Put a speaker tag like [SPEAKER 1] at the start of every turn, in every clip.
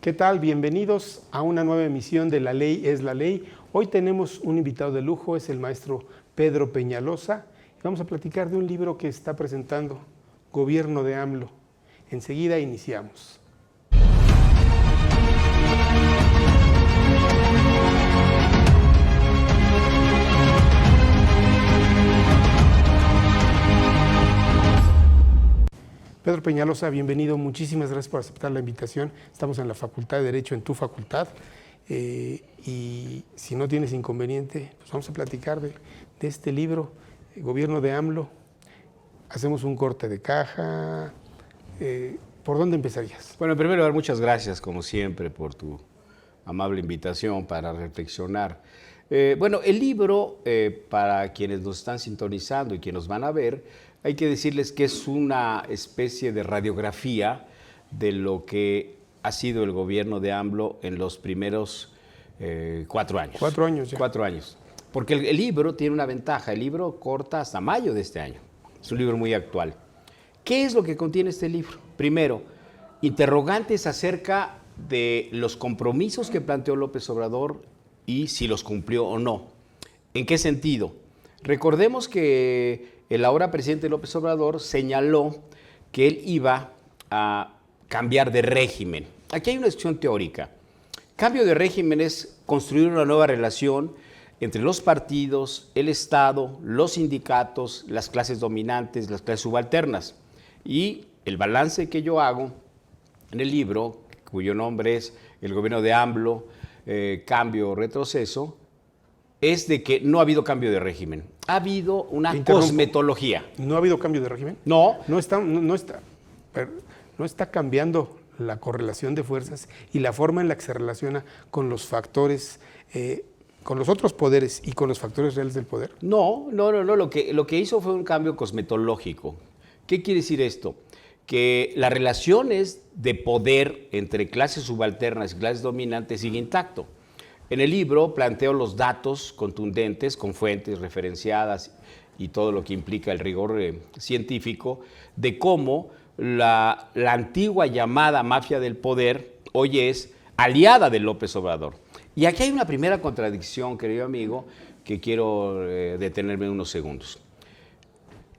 [SPEAKER 1] ¿Qué tal? Bienvenidos a una nueva emisión de La Ley es la Ley. Hoy tenemos un invitado de lujo, es el maestro Pedro Peñalosa. Y vamos a platicar de un libro que está presentando, Gobierno de AMLO. Enseguida iniciamos. Pedro Peñalosa, bienvenido, muchísimas gracias por aceptar la invitación. Estamos en la Facultad de Derecho, en tu facultad, y si no tienes inconveniente, pues vamos a platicar de este libro, Gobierno de AMLO. Hacemos un corte de caja. ¿Por dónde empezarías?
[SPEAKER 2] Bueno, en primer lugar, muchas gracias, como siempre, por tu amable invitación para reflexionar. Bueno, el libro, para quienes nos están sintonizando y quienes nos van a ver, hay que decirles que es una especie de radiografía de lo que ha sido el gobierno de AMLO en los primeros 4 años.
[SPEAKER 1] 4 años ya.
[SPEAKER 2] 4 años. Porque el libro tiene una ventaja, el libro corta hasta mayo de este año. Es un libro muy actual. ¿Qué es lo que contiene este libro? Primero, interrogantes acerca de los compromisos que planteó López Obrador y si los cumplió o no. ¿En qué sentido? Recordemos que el ahora presidente López Obrador señaló que él iba a cambiar de régimen. Aquí hay una discusión teórica. Cambio de régimen es construir una nueva relación entre los partidos, el Estado, los sindicatos, las clases dominantes, las clases subalternas. Y el balance que yo hago en el libro, cuyo nombre es El gobierno de AMLO, cambio o retroceso, es de que no ha habido cambio de régimen. Ha habido una cosmetología.
[SPEAKER 1] ¿No ha habido cambio de régimen?
[SPEAKER 2] No.
[SPEAKER 1] No está cambiando la correlación de fuerzas y la forma en la que se relaciona con los factores, con los otros poderes y con los factores reales del poder.
[SPEAKER 2] No. Lo que hizo fue un cambio cosmetológico. ¿Qué quiere decir esto? Que las relaciones de poder entre clases subalternas y clases dominantes sigue intacto. En el libro planteo los datos contundentes con fuentes referenciadas y todo lo que implica el rigor científico de cómo la antigua llamada mafia del poder hoy es aliada de López Obrador. Y aquí hay una primera contradicción, querido amigo, que quiero detenerme unos segundos.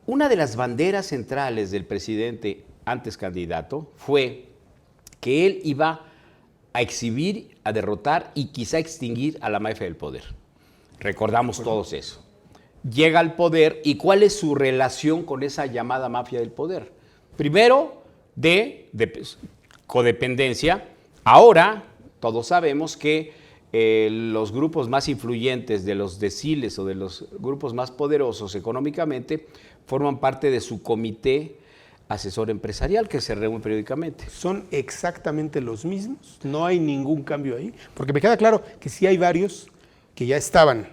[SPEAKER 2] Una de las banderas centrales del presidente antes candidato fue que él iba a exhibir, a derrotar y quizá extinguir a la mafia del poder. Recordamos todos eso. Llega al poder y ¿cuál es su relación con esa llamada mafia del poder? Primero, de codependencia. Ahora, todos sabemos que los grupos más influyentes de los deciles o de los grupos más poderosos económicamente forman parte de su comité asesor empresarial que se reúne periódicamente.
[SPEAKER 1] ¿Son exactamente los mismos? ¿No hay ningún cambio ahí? Porque me queda claro que sí hay varios que ya estaban,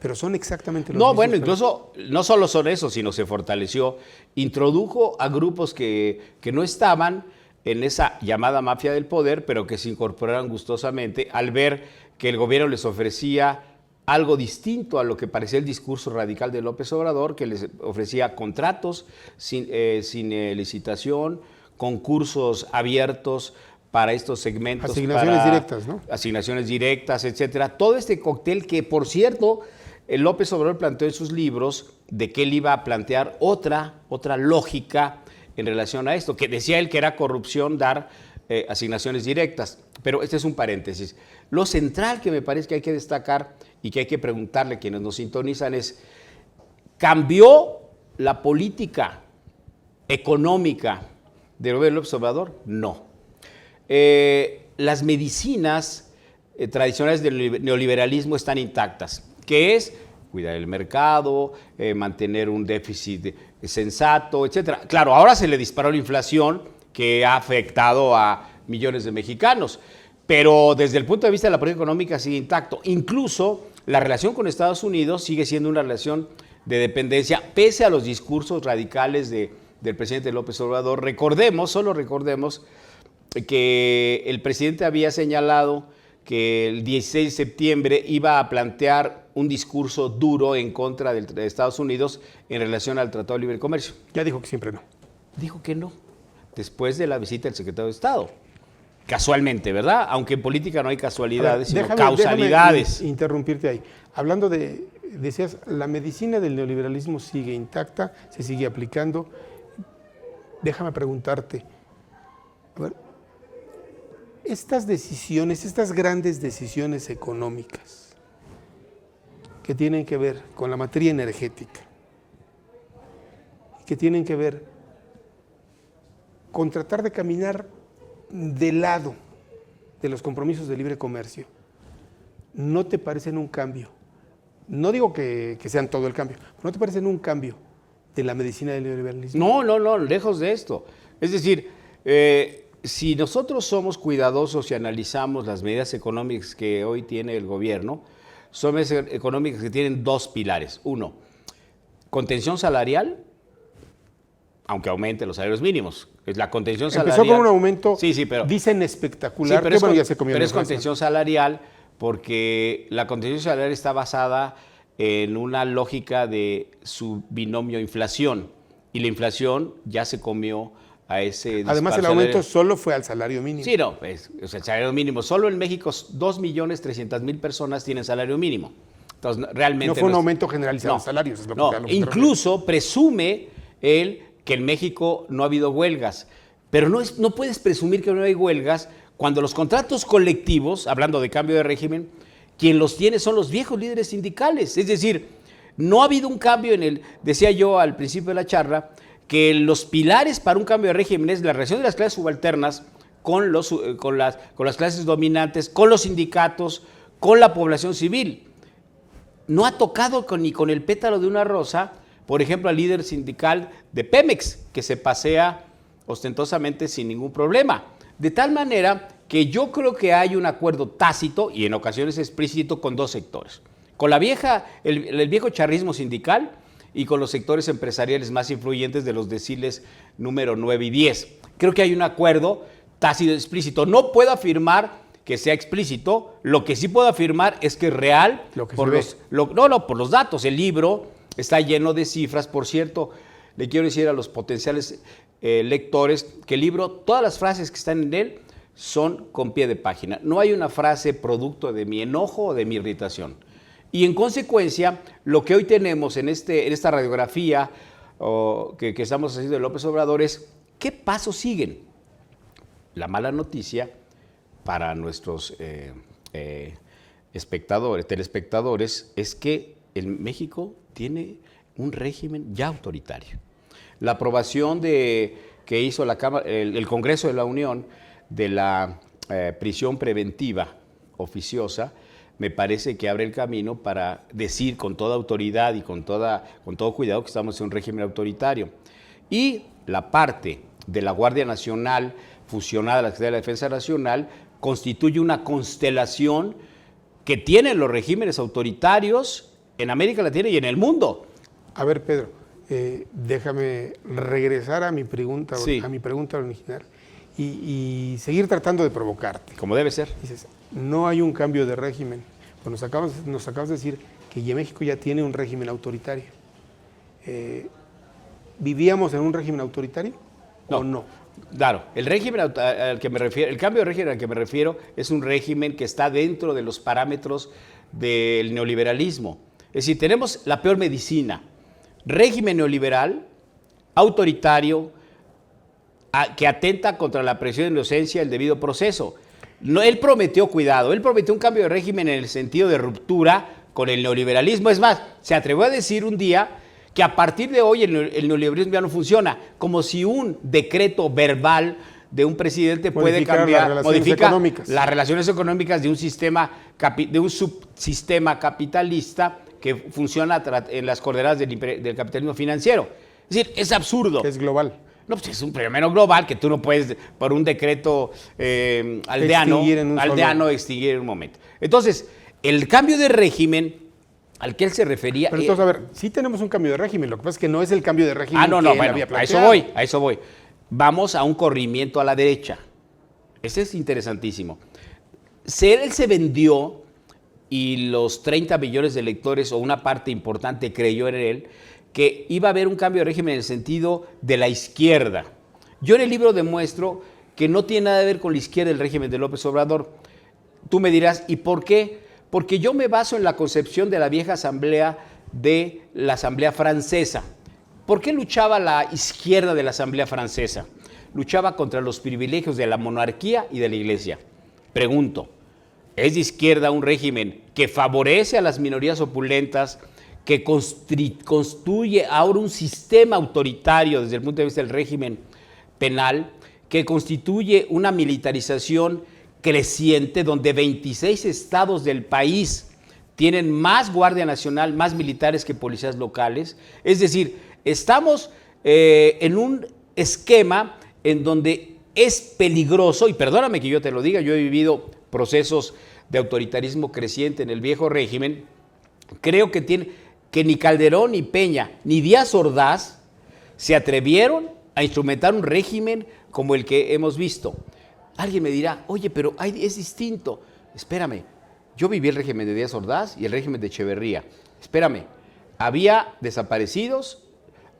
[SPEAKER 1] pero son exactamente los mismos.
[SPEAKER 2] No, bueno, incluso no solo son esos, sino se fortaleció, introdujo a grupos que no estaban en esa llamada mafia del poder, pero que se incorporaron gustosamente al ver que el gobierno les ofrecía algo distinto a lo que parecía el discurso radical de López Obrador, que les ofrecía contratos sin licitación, concursos abiertos para estos segmentos.
[SPEAKER 1] Asignaciones directas, ¿no?
[SPEAKER 2] Asignaciones directas, etcétera. Todo este cóctel que, por cierto, López Obrador planteó en sus libros de que él iba a plantear otra lógica en relación a esto, que decía él que era corrupción dar asignaciones directas. Pero este es un paréntesis. Lo central que me parece que hay que destacar y que hay que preguntarle a quienes nos sintonizan es, ¿cambió la política económica del gobierno de López Obrador? No. Las medicinas tradicionales del neoliberalismo están intactas, que es cuidar el mercado, mantener un déficit sensato, etcétera. Claro, ahora se le disparó la inflación que ha afectado a millones de mexicanos, pero desde el punto de vista de la política económica sigue intacto. Incluso la relación con Estados Unidos sigue siendo una relación de dependencia, pese a los discursos radicales del presidente López Obrador. Solo recordemos que el presidente había señalado que el 16 de septiembre iba a plantear un discurso duro en contra de Estados Unidos en relación al Tratado de Libre Comercio.
[SPEAKER 1] Ya dijo que siempre no.
[SPEAKER 2] Dijo que no, después de la visita del secretario de Estado. casualmente, ¿verdad? Aunque en política no hay casualidades, sino
[SPEAKER 1] Déjame
[SPEAKER 2] causalidades.
[SPEAKER 1] interrumpirte ahí. Hablando decías, la medicina del neoliberalismo sigue intacta, se sigue aplicando. Déjame preguntarte, a ver, estas decisiones, estas grandes decisiones económicas que tienen que ver con la materia energética, que tienen que ver con tratar de caminar de lado de los compromisos de libre comercio, ¿no te parecen un cambio? No digo que sean todo el cambio, pero ¿no te parecen un cambio de la medicina del neoliberalismo?
[SPEAKER 2] No, lejos de esto. Es decir, si nosotros somos cuidadosos y analizamos las medidas económicas que hoy tiene el gobierno, son medidas económicas que tienen dos pilares. Uno, contención salarial, aunque aumente los salarios mínimos. Es la contención salarial.
[SPEAKER 1] Empezó con un aumento,
[SPEAKER 2] pero,
[SPEAKER 1] dicen espectacular,
[SPEAKER 2] pero
[SPEAKER 1] que ya se comió
[SPEAKER 2] pero
[SPEAKER 1] la
[SPEAKER 2] es contención salarial porque la contención salarial está basada en una lógica de su binomio inflación, y la inflación ya se comió a ese disparo.
[SPEAKER 1] Además, el aumento solo fue al salario mínimo.
[SPEAKER 2] Sí, no, pues, o sea, el salario mínimo. Solo en México 2.300.000 personas tienen salario mínimo. Entonces, realmente
[SPEAKER 1] no fue un aumento generalizado de salarios. Es lo que
[SPEAKER 2] incluso presume él que en México no ha habido huelgas. Pero no puedes presumir que no hay huelgas cuando los contratos colectivos, hablando de cambio de régimen, quien los tiene son los viejos líderes sindicales. Es decir, no ha habido un cambio decía yo al principio de la charla, que los pilares para un cambio de régimen es la relación de las clases subalternas con las clases dominantes, con los sindicatos, con la población civil. No ha tocado ni con el pétalo de una rosa, por ejemplo, al líder sindical de Pemex, que se pasea ostentosamente sin ningún problema. De tal manera que yo creo que hay un acuerdo tácito y en ocasiones explícito con dos sectores. Con el viejo charrismo sindical y con los sectores empresariales más influyentes de los deciles número 9 y 10. Creo que hay un acuerdo tácito y explícito. No puedo afirmar que sea explícito, lo que sí puedo afirmar es que es real por los datos. El libro está lleno de cifras. Por cierto, le quiero decir a los potenciales lectores que el libro, todas las frases que están en él son con pie de página. No hay una frase producto de mi enojo o de mi irritación. Y en consecuencia, lo que hoy tenemos en esta radiografía que estamos haciendo de López Obrador es ¿qué pasos siguen? La mala noticia para nuestros telespectadores, es que México tiene un régimen ya autoritario. La aprobación que hizo el Congreso de la Unión de la prisión preventiva oficiosa, me parece que abre el camino para decir con toda autoridad y con todo cuidado que estamos en un régimen autoritario. Y la parte de la Guardia Nacional fusionada a la Secretaría de la Defensa Nacional constituye una constelación que tienen los regímenes autoritarios en América Latina y en el mundo.
[SPEAKER 1] A ver, Pedro, déjame regresar a mi pregunta, original y seguir tratando de provocarte.
[SPEAKER 2] Como debe ser.
[SPEAKER 1] Dices, no hay un cambio de régimen. Pues nos acabas de decir que México ya tiene un régimen autoritario. ¿Vivíamos en un régimen autoritario o no?
[SPEAKER 2] Claro, el régimen al que me refiero, el cambio de régimen al que me refiero es un régimen que está dentro de los parámetros del neoliberalismo. Es decir, tenemos la peor medicina. Régimen neoliberal, autoritario, que atenta contra la presunción de inocencia y el debido proceso. Él prometió un cambio de régimen en el sentido de ruptura con el neoliberalismo. Es más, se atrevió a decir un día que a partir de hoy el neoliberalismo ya no funciona, como si un decreto verbal de un presidente puede cambiar, modifica las relaciones económicas de un subsistema capitalista que funciona en las coordenadas del capitalismo financiero. Es decir, es absurdo.
[SPEAKER 1] Que es global.
[SPEAKER 2] No, pues es un fenómeno global que tú no puedes, por un decreto aldeano, extinguir en un momento. Entonces, el cambio de régimen al que él se refería...
[SPEAKER 1] Pero entonces, a ver, sí tenemos un cambio de régimen, lo que pasa es que no es el cambio de régimen que él había planteado.
[SPEAKER 2] A eso voy. Vamos a un corrimiento a la derecha. Ese es interesantísimo. Él se vendió y los 30 millones de electores, o una parte importante, creyó en él, que iba a haber un cambio de régimen en el sentido de la izquierda. Yo en el libro demuestro que no tiene nada que ver con la izquierda del régimen de López Obrador. Tú me dirás, ¿y por qué? Porque yo me baso en la concepción de la vieja asamblea de la Asamblea Francesa. ¿Por qué luchaba la izquierda de la Asamblea Francesa? Luchaba contra los privilegios de la monarquía y de la Iglesia. Pregunto, ¿es de izquierda un régimen que favorece a las minorías opulentas, que construye ahora un sistema autoritario desde el punto de vista del régimen penal, que constituye una militarización creciente donde 26 estados del país tienen más Guardia Nacional, más militares que policías locales? Es decir, estamos en un esquema en donde es peligroso, y perdóname que yo te lo diga, yo he vivido procesos de autoritarismo creciente en el viejo régimen. Creo que ni Calderón, ni Peña, ni Díaz Ordaz se atrevieron a instrumentar un régimen como el que hemos visto. Alguien me dirá, oye, pero es distinto. Espérame, yo viví el régimen de Díaz Ordaz y el régimen de Echeverría. Espérame, había desaparecidos,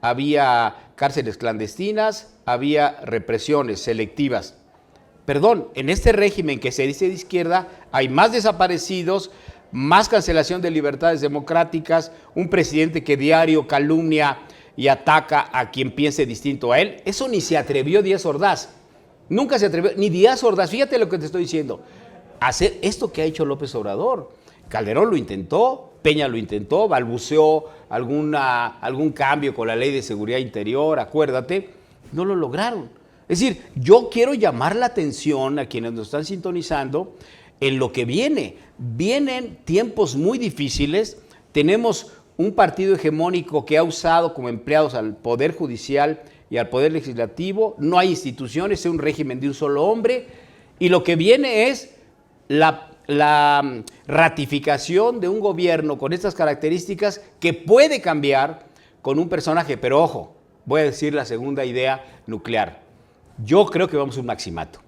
[SPEAKER 2] había cárceles clandestinas, había represiones selectivas. Perdón, en este régimen que se dice de izquierda hay más desaparecidos, más cancelación de libertades democráticas, un presidente que diario calumnia y ataca a quien piense distinto a él. Eso ni se atrevió Díaz Ordaz. Nunca se atrevió, ni Díaz Ordaz, fíjate lo que te estoy diciendo, hacer esto que ha hecho López Obrador. Calderón lo intentó, Peña lo intentó, balbuceó algún cambio con la Ley de Seguridad Interior, acuérdate, no lo lograron. Es decir, yo quiero llamar la atención a quienes nos están sintonizando en lo que viene. Vienen tiempos muy difíciles, tenemos un partido hegemónico que ha usado como empleados al Poder Judicial y al Poder Legislativo, no hay instituciones, es un régimen de un solo hombre, y lo que viene es la ratificación de un gobierno con estas características que puede cambiar con un personaje, pero ojo, voy a decir la segunda idea nuclear. Yo creo que vamos a un maximato.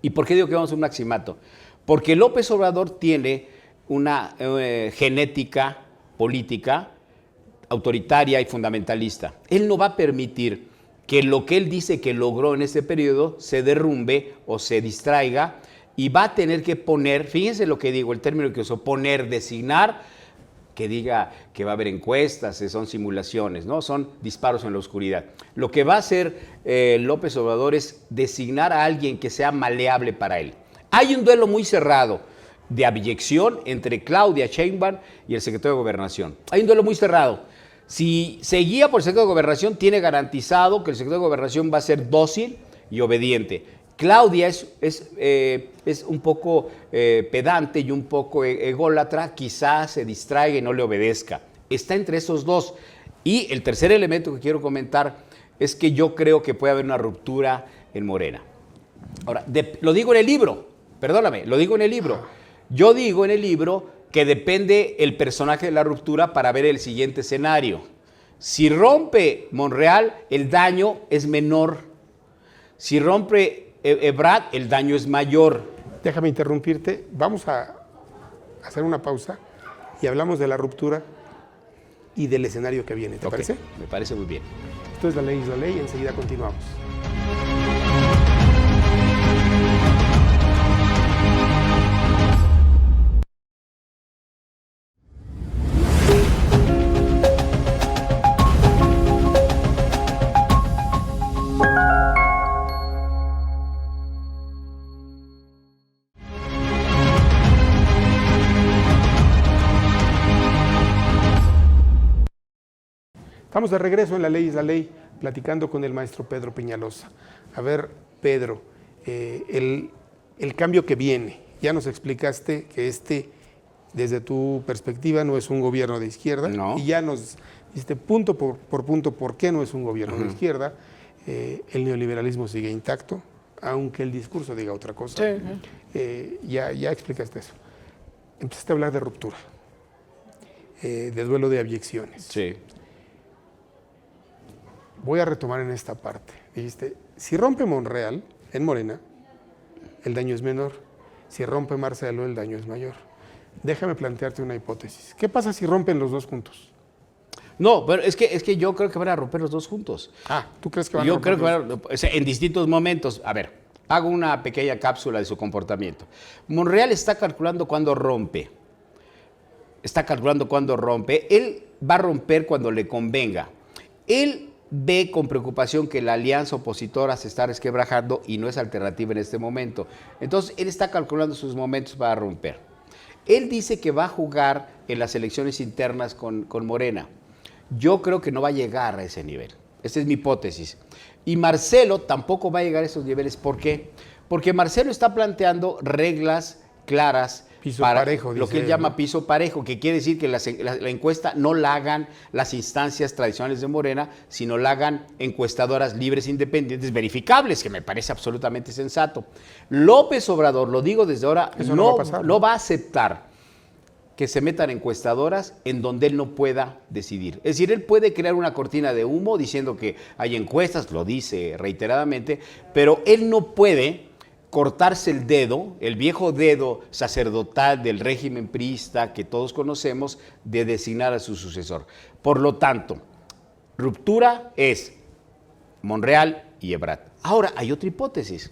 [SPEAKER 2] ¿Y por qué digo que vamos a un maximato? Porque López Obrador tiene una genética política autoritaria y fundamentalista. Él no va a permitir que lo que él dice que logró en este periodo se derrumbe o se distraiga, y va a tener que poner, fíjense lo que digo, el término que usó, poner, designar, que diga que va a haber encuestas, son simulaciones, ¿no? Son disparos en la oscuridad. Lo que va a hacer López Obrador es designar a alguien que sea maleable para él. Hay un duelo muy cerrado de abyección entre Claudia Sheinbaum y el secretario de Gobernación. Hay un duelo muy cerrado. Si se guía por el secretario de Gobernación, tiene garantizado que el secretario de Gobernación va a ser dócil y obediente. Claudia es un poco pedante y un poco ególatra, quizás se distraiga y no le obedezca. Está entre esos dos. Y el tercer elemento que quiero comentar es que yo creo que puede haber una ruptura en Morena. Ahora, lo digo en el libro, perdóname, lo digo en el libro. Yo digo en el libro que depende el personaje de la ruptura para ver el siguiente escenario. Si rompe Monreal, el daño es menor. Si rompe Ebrard, el daño es mayor.
[SPEAKER 1] Déjame interrumpirte, vamos a hacer una pausa y hablamos de la ruptura y del escenario que viene, ¿te parece?
[SPEAKER 2] Me parece muy bien.
[SPEAKER 1] Esto es La Ley es la Ley, enseguida continuamos. Estamos de regreso en La Ley es la Ley, platicando con el maestro Pedro Peñalosa. A ver, Pedro, el cambio que viene, ya nos explicaste que desde tu perspectiva, no es un gobierno de izquierda,
[SPEAKER 2] no.
[SPEAKER 1] Y ya nos diste punto por punto por qué no es un gobierno de izquierda. El neoliberalismo sigue intacto, aunque el discurso diga otra cosa. Sí. Ya explicaste eso. Empezaste a hablar de ruptura, de duelo de abyecciones.
[SPEAKER 2] Sí.
[SPEAKER 1] Voy a retomar en esta parte. Dijiste, si rompe Monreal en Morena, el daño es menor. Si rompe Marcelo, el daño es mayor. Déjame plantearte una hipótesis. ¿Qué pasa si rompen los dos juntos?
[SPEAKER 2] No, pero es que yo creo que van a romper los dos juntos.
[SPEAKER 1] ¿Tú crees que van a
[SPEAKER 2] Yo
[SPEAKER 1] romper
[SPEAKER 2] creo que en distintos momentos. A ver, hago una pequeña cápsula de su comportamiento. Monreal está calculando cuándo rompe. Está calculando cuándo rompe. Él va a romper cuando le convenga. Él ve con preocupación que la alianza opositora se está resquebrajando y no es alternativa en este momento. Entonces, él está calculando sus momentos para romper. Él dice que va a jugar en las elecciones internas con Morena. Yo creo que no va a llegar a ese nivel. Esa es mi hipótesis. Y Marcelo tampoco va a llegar a esos niveles. ¿Por qué? Porque Marcelo está planteando reglas claras
[SPEAKER 1] Piso
[SPEAKER 2] para
[SPEAKER 1] parejo,
[SPEAKER 2] lo que él llama piso parejo, que quiere decir que la encuesta no la hagan las instancias tradicionales de Morena, sino la hagan encuestadoras libres, independientes, verificables, que me parece absolutamente sensato. López Obrador, lo digo desde ahora, no va a aceptar que se metan encuestadoras en donde él no pueda decidir. Es decir, él puede crear una cortina de humo diciendo que hay encuestas, lo dice reiteradamente, pero él no puede cortarse el dedo, el viejo dedo sacerdotal del régimen priista que todos conocemos, de designar a su sucesor. Por lo tanto, ruptura es Monreal y Ebrard. Ahora, hay otra hipótesis,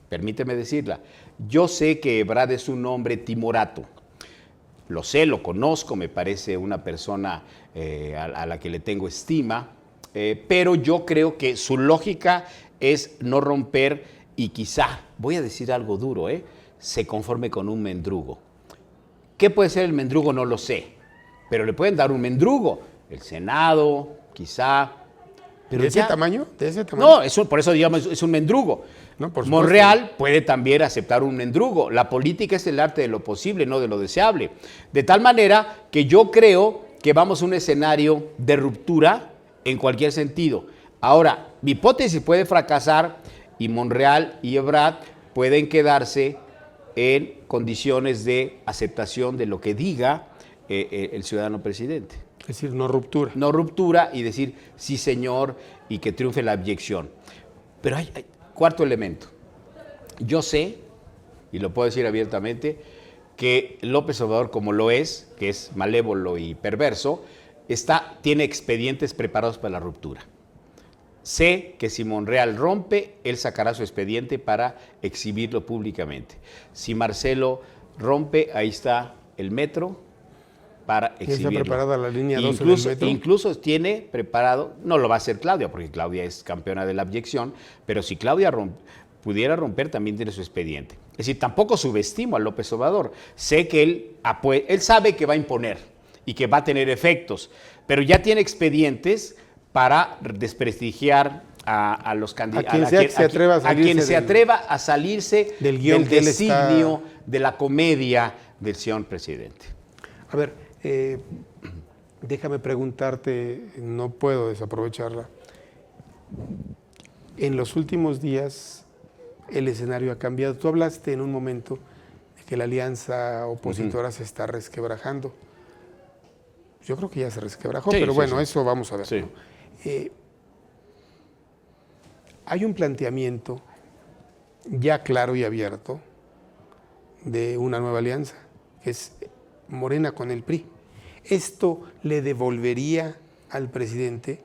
[SPEAKER 2] permíteme decirla. Yo sé que Ebrard es un hombre timorato. Lo sé, lo conozco, me parece una persona a la que le tengo estima, pero yo creo que su lógica es no romper y quizá, voy a decir algo duro, se conforme con un mendrugo. ¿Qué puede ser el mendrugo? No lo sé, pero le pueden dar un mendrugo. El Senado, quizá. Pero
[SPEAKER 1] ¿De ese tamaño? ¿De ese tamaño?
[SPEAKER 2] No, por eso digamos es un mendrugo.
[SPEAKER 1] No, por supuesto.
[SPEAKER 2] Monreal puede también aceptar un mendrugo. La política es el arte de lo posible, no de lo deseable. De tal manera que yo creo que vamos a un escenario de ruptura en cualquier sentido. Ahora, mi hipótesis puede fracasar y Monreal y Ebrard pueden quedarse en condiciones de aceptación de lo que diga el ciudadano presidente.
[SPEAKER 1] Es decir, no ruptura.
[SPEAKER 2] No ruptura y decir sí señor y que triunfe la abyección. Pero hay cuarto elemento. Yo sé, y lo puedo decir abiertamente, que López Obrador, como lo es, que es malévolo y perverso, tiene expedientes preparados para la ruptura. Sé que si Monreal rompe, él sacará su expediente para exhibirlo públicamente. Si Marcelo rompe, ahí está el metro para exhibirlo.
[SPEAKER 1] ¿Está preparada la línea 12
[SPEAKER 2] del
[SPEAKER 1] metro?
[SPEAKER 2] Incluso tiene preparado, no lo va a hacer Claudia, porque Claudia es campeona de la abyección, pero si Claudia pudiera romper, también tiene su expediente. Es decir, tampoco subestimo a López Obrador. Sé que él sabe que va a imponer y que va a tener efectos, pero ya tiene expedientes para desprestigiar a los candidatos. A quien se atreva a salirse del designio de la comedia del señor presidente.
[SPEAKER 1] A ver, déjame preguntarte, no puedo desaprovecharla. En los últimos días el escenario ha cambiado. Tú hablaste en un momento de que la alianza opositora se está resquebrajando. Yo creo que ya se resquebrajó, sí, pero sí, bueno, sí. Eso vamos a ver. Sí. ¿No? Hay un planteamiento ya claro y abierto de una nueva alianza, que es Morena con el PRI. Esto le devolvería al presidente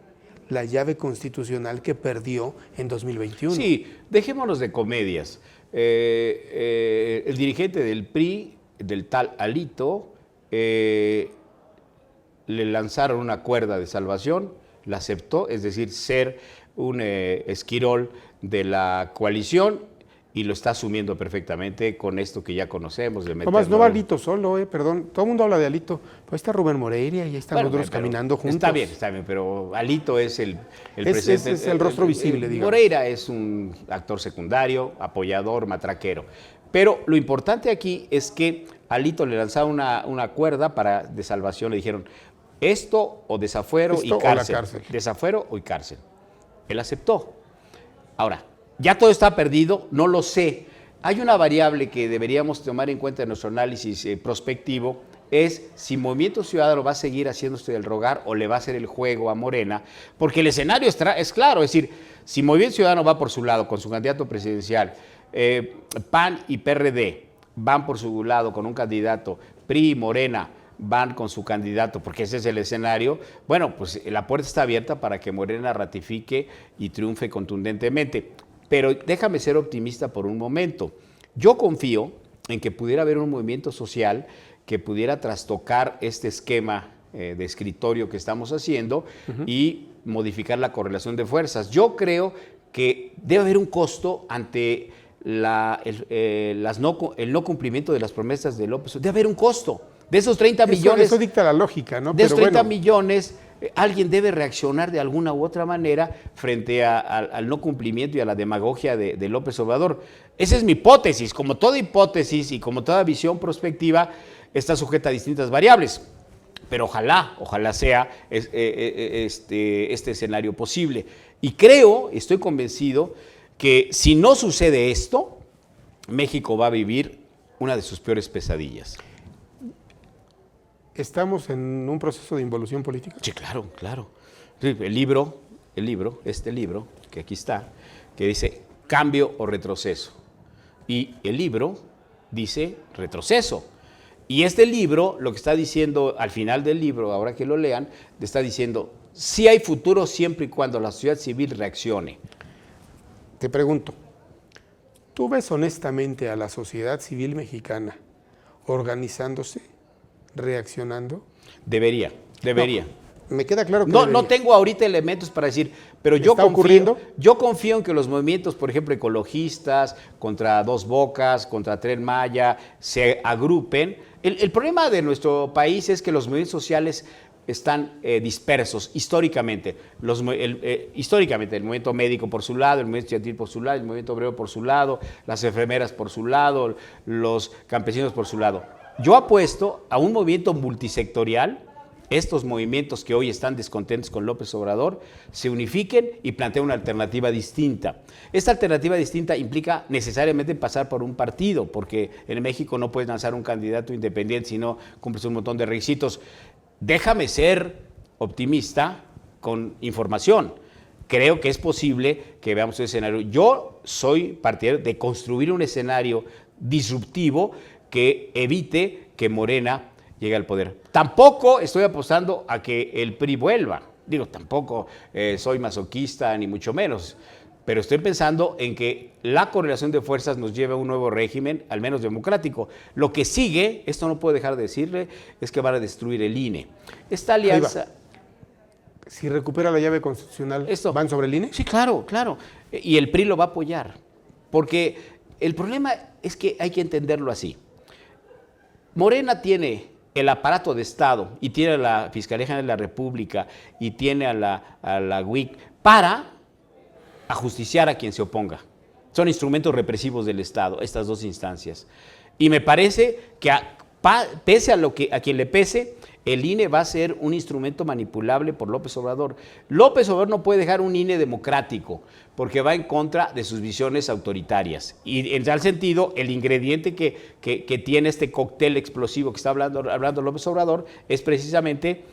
[SPEAKER 1] la llave constitucional que perdió en 2021.
[SPEAKER 2] Sí, dejémonos de comedias. El dirigente del PRI, del tal Alito, le lanzaron una cuerda de salvación, la aceptó, es decir, ser un esquirol de la coalición, y lo está asumiendo perfectamente con esto que ya conocemos.
[SPEAKER 1] Tomás, no va Alito solo, perdón, todo el mundo habla de Alito, pues está Rubén Moreira y ahí están otros caminando juntos.
[SPEAKER 2] Está bien, pero Alito es el presidente.
[SPEAKER 1] Es el rostro visible, digamos.
[SPEAKER 2] Moreira es un actor secundario, apoyador, matraquero. Pero lo importante aquí es que Alito le lanzaron una cuerda de salvación, le dijeron, esto o desafuero y cárcel. Desafuero y cárcel. Él aceptó. Ahora, ya todo está perdido, no lo sé. Hay una variable que deberíamos tomar en cuenta en nuestro análisis prospectivo, es si Movimiento Ciudadano va a seguir haciéndose del rogar o le va a hacer el juego a Morena, porque el escenario es claro, es decir, si Movimiento Ciudadano va por su lado con su candidato presidencial, PAN y PRD van por su lado con un candidato, PRI y Morena van con su candidato, porque ese es el escenario, bueno, pues la puerta está abierta para que Morena ratifique y triunfe contundentemente. Pero déjame ser optimista por un momento. Yo confío en que pudiera haber un movimiento social que pudiera trastocar este esquema de escritorio que estamos haciendo y modificar la correlación de fuerzas. Yo creo que debe haber un costo ante el no cumplimiento de las promesas de López. Debe haber un costo. De esos 30 millones...
[SPEAKER 1] Eso dicta la lógica, ¿no?
[SPEAKER 2] De esos 30 millones, alguien debe reaccionar de alguna u otra manera frente al no cumplimiento y a la demagogia de López Obrador. Esa es mi hipótesis. Como toda hipótesis y como toda visión prospectiva, está sujeta a distintas variables. Pero ojalá sea este escenario posible. Y estoy convencido que si no sucede esto, México va a vivir una de sus peores pesadillas.
[SPEAKER 1] ¿Estamos en un proceso de involución política?
[SPEAKER 2] Sí, claro. Sí, el libro, que aquí está, que dice cambio o retroceso. Y el libro dice retroceso. Y este libro, lo que está diciendo al final del libro, ahora que lo lean, le está diciendo, sí hay futuro siempre y cuando la sociedad civil reaccione.
[SPEAKER 1] Te pregunto, ¿tú ves honestamente a la sociedad civil mexicana organizándose, reaccionando?
[SPEAKER 2] Debería.
[SPEAKER 1] No, me queda claro que
[SPEAKER 2] no tengo ahorita elementos para decir, pero yo confío en que los movimientos, por ejemplo, ecologistas, contra Dos Bocas, contra Tren Maya, se agrupen. El problema de nuestro país es que los movimientos sociales están dispersos históricamente. Históricamente, el movimiento médico por su lado, el movimiento estudiantil por su lado, el movimiento obrero por su lado, las enfermeras por su lado, los campesinos por su lado. Yo apuesto a un movimiento multisectorial. Estos movimientos que hoy están descontentos con López Obrador se unifiquen y planteen una alternativa distinta. Esta alternativa distinta implica necesariamente pasar por un partido, porque en México no puedes lanzar un candidato independiente si no cumples un montón de requisitos. Déjame ser optimista con información. Creo que es posible que veamos ese escenario. Yo soy partidario de construir un escenario disruptivo que evite que Morena llegue al poder. Tampoco estoy apostando a que el PRI vuelva. Tampoco soy masoquista ni mucho menos, pero estoy pensando en que la correlación de fuerzas nos lleve a un nuevo régimen, al menos democrático. Lo que sigue, esto no puedo dejar de decirle, es que van a destruir el INE. Esta alianza...
[SPEAKER 1] Si recupera la llave constitucional, ¿van sobre el INE?
[SPEAKER 2] Sí, claro. Y el PRI lo va a apoyar, porque el problema es que hay que entenderlo así. Morena tiene el aparato de Estado y tiene a la Fiscalía General de la República y tiene a la UIC para ajusticiar a quien se oponga. Son instrumentos represivos del Estado, estas dos instancias. Y me parece que pese a quien le pese, el INE va a ser un instrumento manipulable por López Obrador. López Obrador no puede dejar un INE democrático porque va en contra de sus visiones autoritarias. Y en tal sentido, el ingrediente que tiene este cóctel explosivo que está hablando López Obrador es precisamente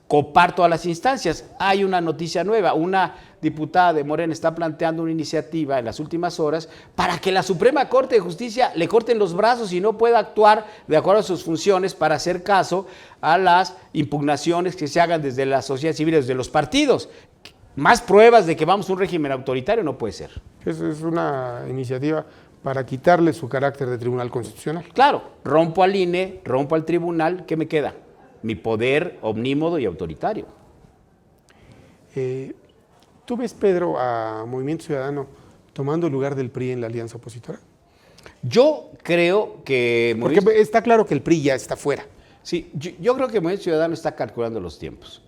[SPEAKER 2] copar todas las instancias. Hay una noticia nueva, una diputada de Morena está planteando una iniciativa en las últimas horas para que la Suprema Corte de Justicia le corten los brazos y no pueda actuar de acuerdo a sus funciones para hacer caso a las impugnaciones que se hagan desde la sociedad civil, desde los partidos. Más pruebas de que vamos a un régimen autoritario no puede ser.
[SPEAKER 1] Eso es una iniciativa para quitarle su carácter de tribunal constitucional.
[SPEAKER 2] Claro, rompo al INE, rompo al tribunal, ¿qué me queda? Mi poder omnímodo y autoritario.
[SPEAKER 1] ¿Tú ves, Pedro, a Movimiento Ciudadano tomando el lugar del PRI en la alianza opositora?
[SPEAKER 2] Yo creo que...
[SPEAKER 1] Porque está claro que el PRI ya está fuera.
[SPEAKER 2] Sí, yo creo que Movimiento Ciudadano está calculando los tiempos.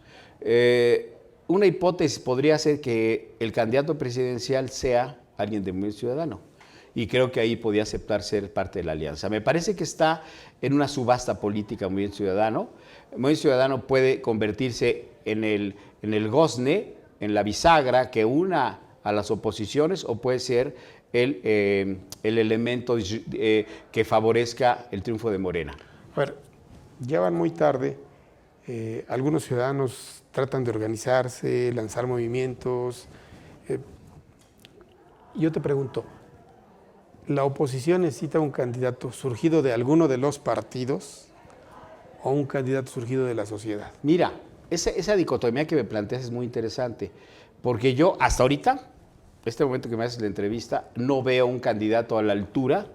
[SPEAKER 2] Una hipótesis podría ser que el candidato presidencial sea alguien de Movimiento Ciudadano. Y creo que ahí podía aceptar ser parte de la alianza. Me parece que está en una subasta política Movimiento Ciudadano. Movimiento Ciudadano puede convertirse en el gozne, en la bisagra que una a las oposiciones, o puede ser el elemento que favorezca el triunfo de Morena.
[SPEAKER 1] A ver, ya van muy tarde. Algunos ciudadanos tratan de organizarse, lanzar movimientos. Yo te pregunto, ¿la oposición necesita un candidato surgido de alguno de los partidos o un candidato surgido de la sociedad?
[SPEAKER 2] Mira, esa dicotomía que me planteas es muy interesante, porque yo hasta ahorita este momento que me haces la entrevista, no veo un candidato a la altura,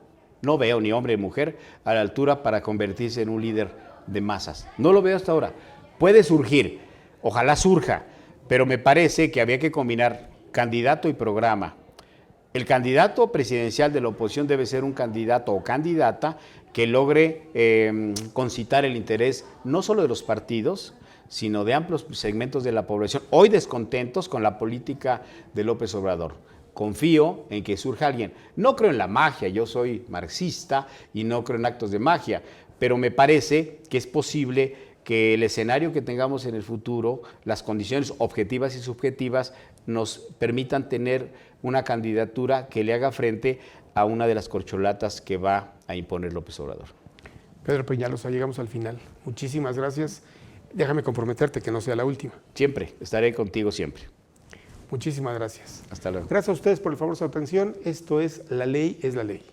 [SPEAKER 2] no veo ni hombre ni mujer a la altura para convertirse en un líder de masas. No lo veo hasta ahora. Puede surgir, ojalá surja, pero me parece que había que combinar candidato y programa. El candidato presidencial de la oposición debe ser un candidato o candidata que logre concitar el interés no solo de los partidos, sino de amplios segmentos de la población, hoy descontentos con la política de López Obrador. Confío en que surja alguien. No creo en la magia, yo soy marxista y no creo en actos de magia, pero me parece que es posible que el escenario que tengamos en el futuro, las condiciones objetivas y subjetivas, nos permitan tener una candidatura que le haga frente a una de las corcholatas que va a imponer López Obrador.
[SPEAKER 1] Pedro Peñalosa, llegamos al final. Muchísimas gracias. Déjame comprometerte que no sea la última.
[SPEAKER 2] Siempre, estaré contigo siempre.
[SPEAKER 1] Muchísimas gracias.
[SPEAKER 2] Hasta luego.
[SPEAKER 1] Gracias a ustedes por el favor de su atención. Esto es La Ley es la Ley.